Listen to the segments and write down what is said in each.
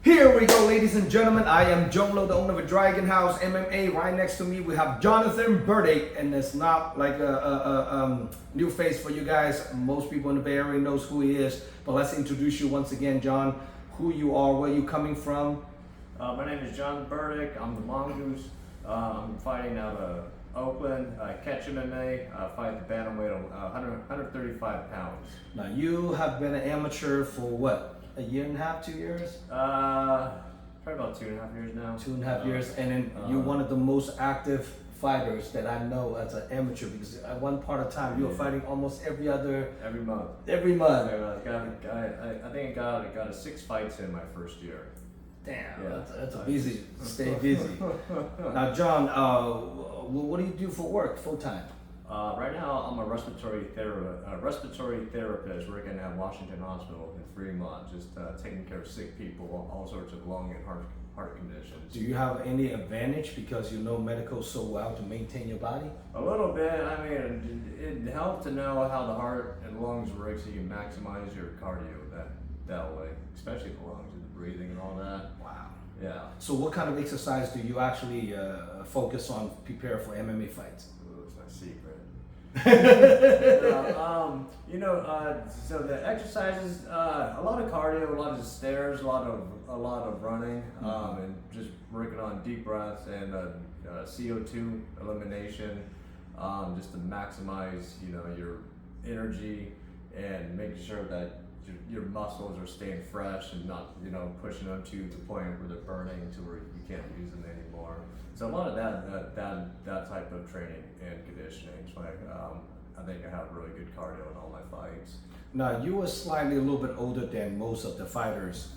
Here we go, ladies and gentlemen. I am Jonglo, the owner of a Dragon House MMA. Right next to me, we have Jonathan Burdick, and it's not like a new face for you guys. Most people in the Bay Area knows who he is, but let's introduce you once again, John. Who you are, where you coming from? My name is Jonathan Burdick. I'm the Mongoose. I'm fighting out of Oakland, catch MMA. Fight the bantamweight of 135 pounds. Now you have been an amateur for what? A year and a half, 2 years? Probably about 2.5 years now. 2.5 years, and then you're one of the most active fighters that I know as an amateur, because at one part of time you were fighting almost every month. Every month. I think I got 6 fights in my first year. Damn, yeah. that's a busy, stay busy. Now, John, what do you do for work, full time? Right now, I'm a respiratory therapist working at Washington Hospital in Fremont, just taking care of sick people, all sorts of lung and heart conditions. Do you have any advantage because you know medical so well to maintain your body? A little bit. I mean, it helps to know how the heart and lungs work, so you maximize your cardio that way, especially the lungs and the breathing and all that. Wow. Yeah. So what kind of exercise do you actually focus on to prepare for MMA fights? Ooh, it's my secret. So the exercises, a lot of cardio, a lot of stairs, a lot of running, and just working on deep breaths and CO2 elimination, just to maximize, your energy and making sure that your muscles are staying fresh and not, pushing them to the point where they're burning to where you can't use them anymore. So a lot of that type of training and conditioning. Like, I think I have really good cardio in all my fights. Now, you were slightly a little bit older than most of the fighters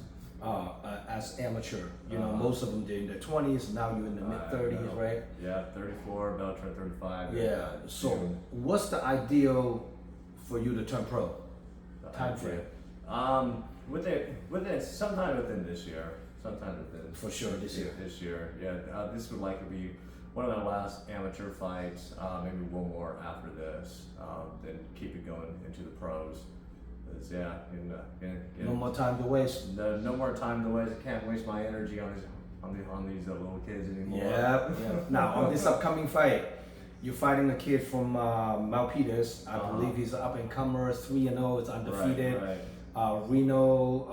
as amateur. Most of them did in their 20s. Now you're in the mid 30s, right? Yeah, 34, about to turn 35. Yeah. So, what's the ideal for you to turn pro? Time frame? Sometime within this year. For sure, this year. This year, yeah. This would likely be one of my last amateur fights. Maybe one more after this. Then keep it going into the pros. No more time to waste. No more time to waste. I can't waste my energy on these little kids anymore. Yeah. Now on this upcoming fight, you're fighting a kid from Milpitas. I believe he's an up-and-comer, 3-0. It's undefeated. Right. Reno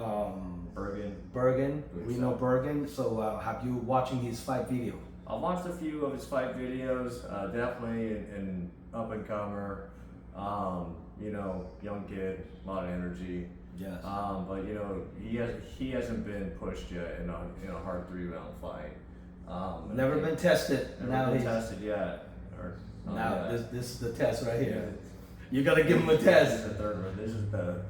Bergen. Reno Bergen. So have you watching his fight video? I've watched a few of his fight videos. Definitely an up-and-comer. Young kid, a lot of energy. Yes. But he hasn't been pushed yet in a hard 3-round fight. Never been tested. Never been tested yet. This is the test right here. You gotta give him a test. This is the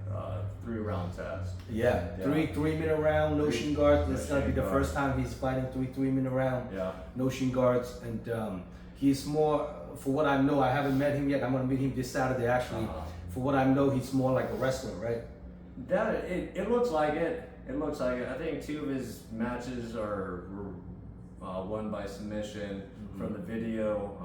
3-round test. Yeah. 3-minute round, no shin guards. This is gonna be the first time he's fighting 3-minute round. Yeah. No shin guards, and he's more. For what I know, I haven't met him yet. I'm gonna meet him this Saturday actually. For what I know, he's more like a wrestler, right? It looks like it. It looks like it. I think 2 of his matches were won by submission. From the video,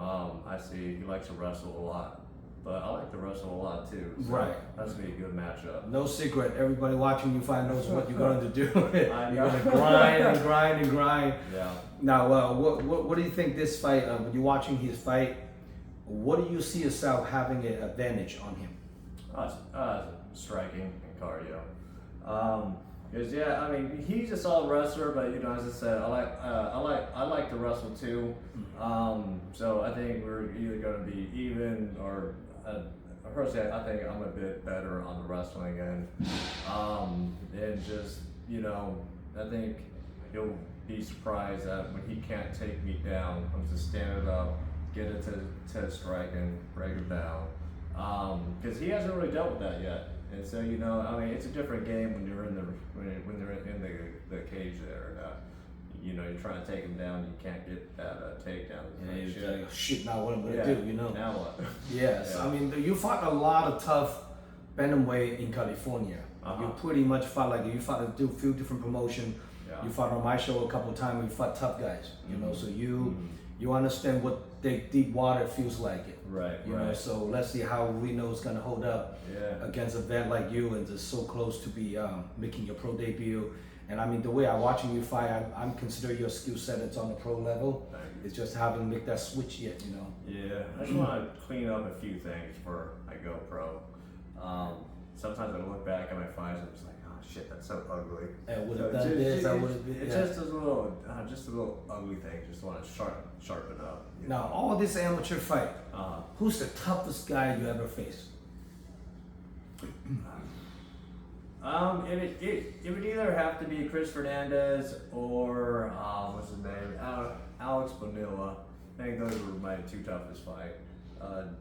I see he likes to wrestle a lot, but I like to wrestle a lot too. So right. That's gonna be a good matchup. No secret. Everybody watching you fight knows what you're going to do. I know. You're going to grind and grind. Yeah. Now, what do you think this fight? When you're watching his fight, what do you see yourself having an advantage on him? Striking and cardio. Because he's a solid wrestler, but as I said, I like to wrestle too. So I think we're either going to be even or personally, I think I'm a bit better on the wrestling end. And just I think he'll be surprised that when he can't take me down, I'm just stand it up, get it to striking, break it down. Because he hasn't really dealt with that yet. And so it's a different game when you're in the cage there. You're trying to take him down, you can't get that takedown. Yeah, like, shit, now what I'm gonna do, Now what? Yes, Yeah. I mean you fought a lot of tough bantamweight in California. You pretty much fought you fought a few different promotions. Yeah. You fought on my show a couple of times. You fought tough guys, so you understand what deep water feels like. Right. You know, so let's see how Reno's gonna hold up against a vet like you, and just so close to be making your pro debut. And I mean, the way I'm watching you fight, I'm consider your skill set it's on the pro level. It's just haven't make that switch yet, you know. Yeah, I just want to clean up a few things before I go pro. Sometimes I look back at my fights and I'm just like, oh shit, that's so ugly. I would have done this. I would have been. It's just a little ugly thing. Just want to sharpen up. Now, all this amateur fight, who's the toughest guy you ever faced? It would either have to be Chris Fernandez or what's his name, Alex Bonilla. I think those were my two toughest fights.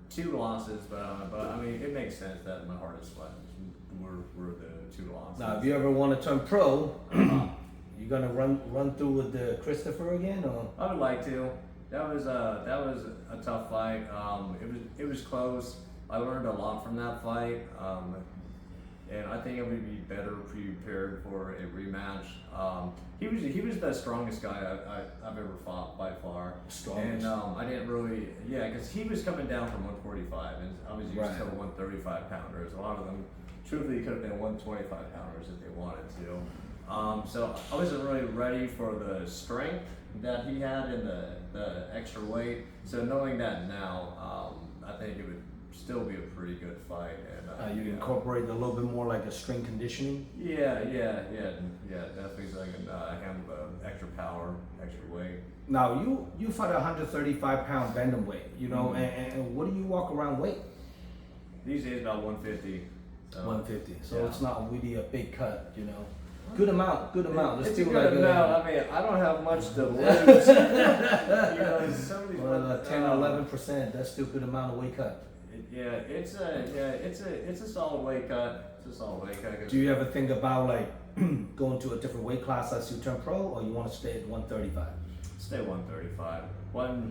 2 losses, but I mean it makes sense that my hardest fights were the 2 losses. Now, if you ever want to turn pro, you gonna run through with the Christopher again, or? I would like to. That was a tough fight. It was close. I learned a lot from that fight. And I think I would be better prepared for a rematch. He was the strongest guy I've ever fought by far. Strongest. And I didn't really, because he was coming down from 145, and I was used to 135 pounders. A lot of them, truthfully, could have been 125 pounders if they wanted to. So I wasn't really ready for the strength that he had in the extra weight. So knowing that now, I think it would still be a pretty good fight. And you incorporate a little bit more like a strength conditioning. Yeah, definitely, so I can handle the extra power, extra weight. Now you fight a 135-pound bantamweight, you know, and what do you walk around weight? These days about 150. So, 150. So it's not really a big cut, you know. Good amount. It's a good amount. I mean, I don't have much to lose. You know, somebody's 10 or 11%. That's still a good amount of weight cut. It's a solid weight cut. It's a solid weight cut. Do you ever think about like going to a different weight class as you turn pro, or you want to stay at 135? Stay 135.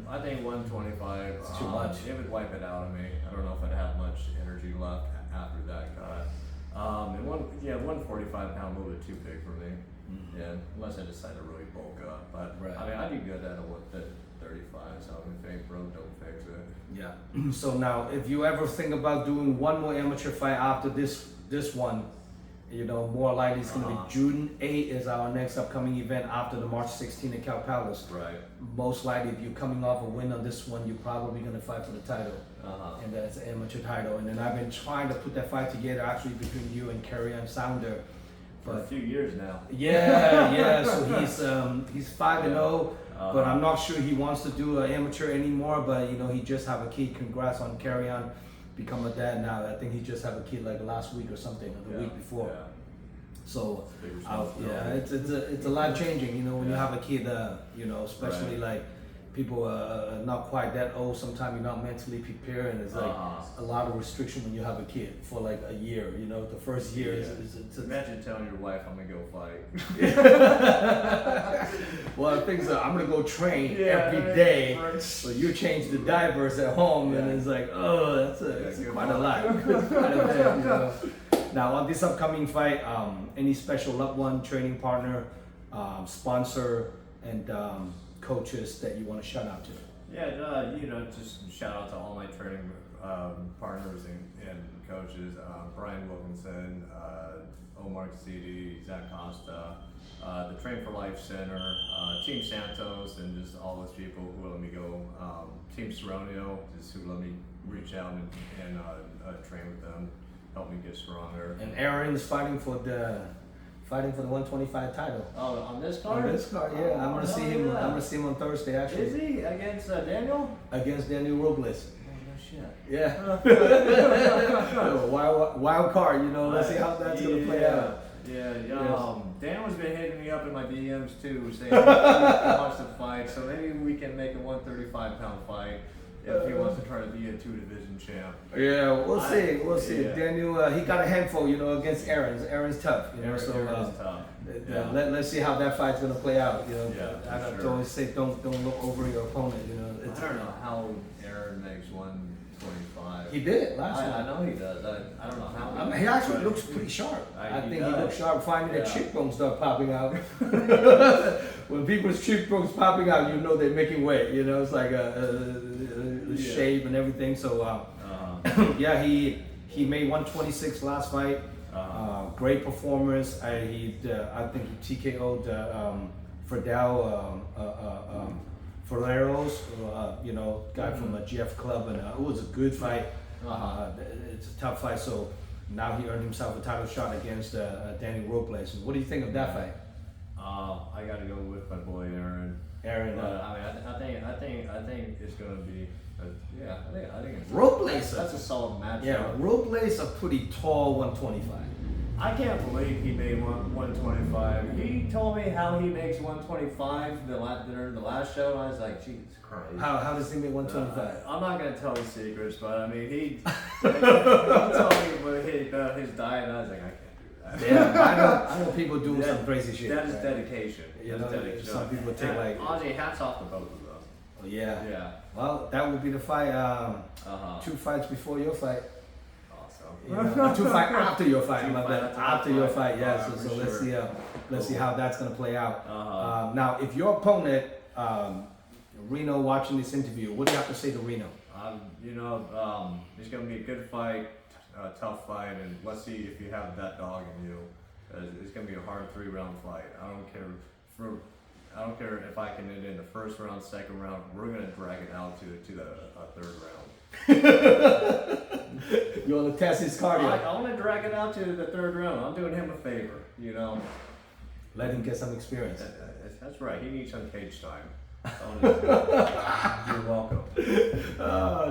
I think 125. It's too much. It would wipe it out of me. I don't know if I'd have much energy left after that cut. And 145 pound a little bit too big for me. Yeah, unless I decide to really bulk up. But I mean, I'd be good at 135. So if it ain't broke, don't fix it. Yeah. So now, if you ever think about doing one more amateur fight after this one, you know, more likely it's going to be June 8 is our next upcoming event after the March 16 in Cal Palace. Right. Most likely, if you're coming off a win on this one, you're probably going to fight for the title. And that's an amateur title. And then I've been trying to put that fight together actually between you and Carrion Sounder for a few years now. Yeah. So he's 5-0. But I'm not sure he wants to do an amateur anymore. But you know, he just have a kid. Congrats on Carrion, become a dad now. I think he just have a kid like last week or something, or the week before. Yeah. So it's a lot changing. You know, when you have a kid, you know, especially like people not quite that old. Sometimes you're not mentally prepared, and it's like a lot of restriction when you have a kid for like a year. You know, the first year is imagine telling your wife I'm gonna go fight. Well, the things are, I'm gonna go train every day. So you change the diapers at home, and it's like, oh, that's quite a lot. Quite a bit, you know? Now on this upcoming fight, any special loved one, training partner, sponsor, and coaches that you want to shout out to? Yeah, you know, just shout out to all my training partners and coaches, Brian Wilkinson, Omar Cassidy, Zach Costa, the Train for Life Center, Team Santos, and just all those people who let me go. Team Seronio, just who let me reach out and train with them, help me get stronger. And Aaron is fighting for the 125 title. Oh, on this card? On this card, yeah. I'm gonna see him. I'm gonna see him on Thursday. Actually. Is he against Daniel? Against Daniel Robles. Oh, no shit. Yeah. wild card. You know. Let's see how that's gonna play out. Yeah. Daniel's been hitting me up in my DMs too, saying he wants to fight. So maybe we can make a 135-pound fight. If he wants to try to be a 2-division champ. Yeah, we'll see. We'll see. Yeah. Daniel, he got a handful, you know, against Aaron. Aaron's tough, you know. Aaron's tough. Yeah. Let's see how that fight's gonna play out. You know, Yeah, I have to always say, don't look over your opponent. You know, I don't know how Aaron makes 125 125. He did last I one. know he does. I don't know how. I mean, he actually looks pretty sharp. I think he looks sharp. Finally, the Yeah. cheekbones start popping out. When people's cheekbones popping out, you know they're making weight. You know, it's like a shape and everything. So, yeah, he made 126 last fight. Great performance. I think he TKO'd Fidel Ferreros, you know, guy from a GF club, and it was a good fight. It's a tough fight, so now he earned himself a title shot against Danny Robles. What do you think of that fight? I got to go with my boy Aaron. Aaron, I think it's gonna be. I think it's Robles. That's a solid match. Yeah, Robles a pretty tall 125. I can't believe he made 125. He told me how he makes 125 during the last show. And I was like, Jesus Christ. How does he make 125? I'm not gonna tell his secrets, but I mean he told me about his diet, and I was like, I can't do that. Yeah, I know people doing some crazy shit. That is right? dedication. You That's know, dedication. some people take like. Honestly, hats off to both of them. Oh, yeah. Yeah. Well, that would be the fight. 2 fights before your fight. Awesome. You know, 2 fights after your fight. Two fights After your fight, yeah. Alright, So for let's sure. see. Let's see how that's gonna play out. Now, Now, if your opponent, Reno, watching this interview, what do you have to say to Reno? it's gonna be a good fight, tough fight, and let's see if you have that dog in you. It's gonna be a hard 3-round fight. I don't care if I can end it in the first round, second round. We're gonna drag it out to the third round. You want to test his cardio? I want to drag it out to the third round. I'm doing him a favor, you know. Let him get some experience. That's right. He needs some cage time. You're welcome.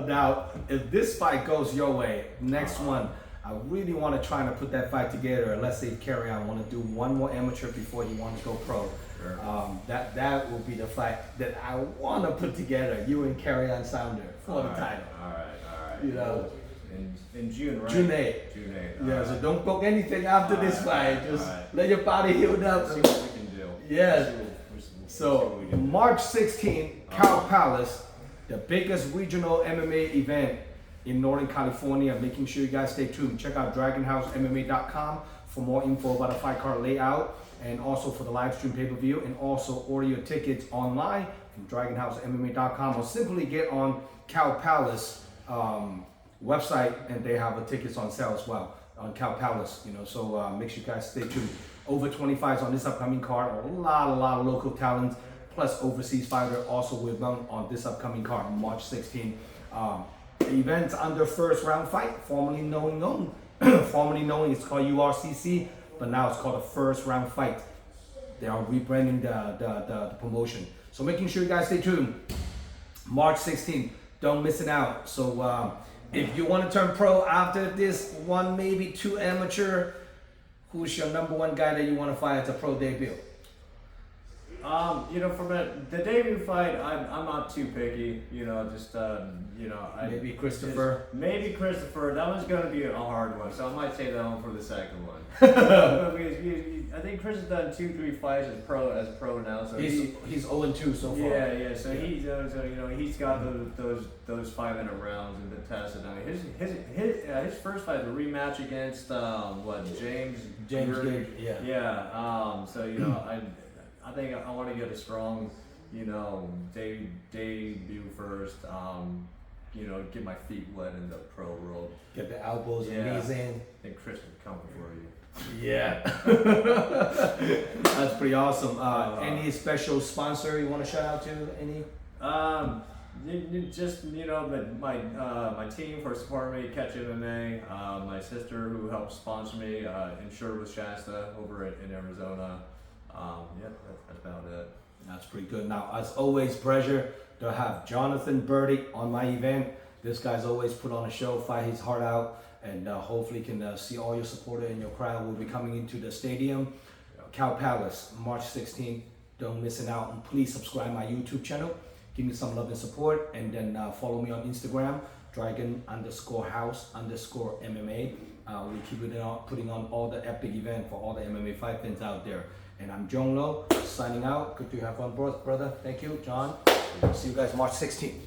Now, if this fight goes your way, next one, I really want to try to put that fight together. Let's say Carry On want to do one more amateur before you want to go pro. Sure. That will be the fight that I want to put together. You and Carry On Sounder for the title. All right. You know, in June, right? June 8th. June 8th. Yeah, so don't book anything after this fight. Just right. let your body heal up. See what we can do. Yes. We'll see So what we can do. March 16th, Cow Palace, the biggest regional MMA event in Northern California. Making sure you guys stay tuned. Check out DragonHouseMMA.com for more info about the fight card layout, and also for the live stream pay-per-view, and also order your tickets online from DragonHouseMMA.com, or simply get on Cow Palace website, and they have the tickets on sale as well on Cow Palace. You know, so make sure you guys stay tuned. Over 25s on this upcoming card. A lot of local talent, plus overseas fighter also with them on this upcoming card, March 16th. The event's under first round fight, formerly known it's called URCC, but now it's called a first round fight. They are rebranding the promotion. So making sure you guys stay tuned. March 16th, don't miss it out. So if you want to turn pro after this one, maybe 2 amateur, who's your number 1 guy that you want to fight at a pro debut? From the debut fight, I'm not too picky. Maybe Christopher. Maybe Christopher. That one's gonna be a hard one, so I might save that one for the second one. I think Chris has done 2-3 fights as pro now, so he's 0-2 so far. Yeah. So he's got those 5-minute rounds and been tested. I mean, his first fight, the rematch against James Gig, yeah. Yeah. I think I want to get a strong, debut first. Get my feet wet in the pro world. Get the elbows and knees in. I think Chris will come for you. Yeah. That's pretty awesome. Any special sponsor you want to shout out to? Any? Just my team for supporting me, Catch MMA. My sister who helped sponsor me, Insured with Shasta over in Arizona. That's about it. That's pretty good. Now, as always, pleasure to have Jonathan Burdick on my event. This guy's always put on a show, fight his heart out, and hopefully can see all your supporters and your crowd will be coming into the stadium. Cow Palace, March 16th. Don't miss it out. And please subscribe my YouTube channel. Give me some love and support, and then follow me on Instagram, Dragon_House_MMA. We keep putting on all the epic event for all the MMA fight fans out there. And I'm Jong Lo, signing out. Good to have fun, brother. Thank you, John. See you guys March 16th.